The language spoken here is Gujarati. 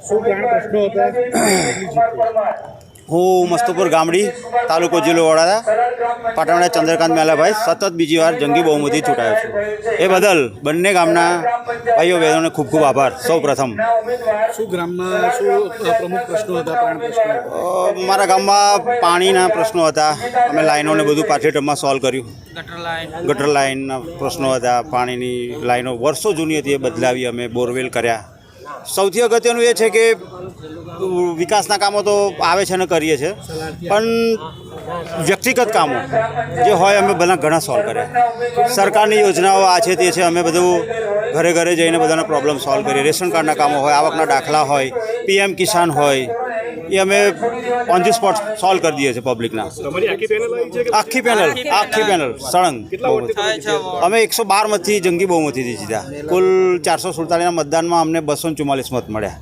શું પ્રાણ પ્રશ્નો હતા? હું મસ્તુપુર ગામડી, તાલુકો જિલ્લો વડાલા, પાટણના ચંદ્રકાંત મેલાભાઈ સતત બીજી વાર જંગી બહુમતી ચૂંટાયો છું. એ બદલ બંને ગામના ભાઈઓ બહેનોને ખૂબ ખૂબ આભાર. સૌ પ્રથમ શું ગ્રામમાં શું પ્રમુખ પ્રશ્નો હતા, પ્રાણ પ્રશ્નો હતા? મારા ગામમાં પાણીના પ્રશ્નો હતા. અમે લાઈનોને બધું પાછળ ટર્મમાં સોલ્વ કર્યું. ગટર લાઈનના પ્રશ્નો હતા. પાણીની લાઈનો વર્ષો જૂની હતી, એ બદલાવી. અમે બોરવેલ કર્યા. સૌથી અગત્યનું એ છે કે વિકાસના કામો તો આવે છે ને કરીએ છીએ, પણ વ્યક્તિગત કામો જે હોય અમે બધા ઘણા સોલ્વ કર્યા. સરકારની યોજનાઓ આ છે તે છે, અમે બધું ઘરે ઘરે જઈને બધાના પ્રોબ્લેમ સોલ્વ કરીએ. રેશન કાર્ડના કામો હોય, આવકના દાખલા હોય, PM કિસાન હોય, એ અમે ઓન ધી સ્પોટ સોલ્વ કરી દઈએ છીએ પબ્લિકના. આખી પેનલ સળંગ અમે 112 મતથી જંગી બહુમતીથી જીત્યા. કુલ 447ના મતદાનમાં અમને 244 મત મળ્યા.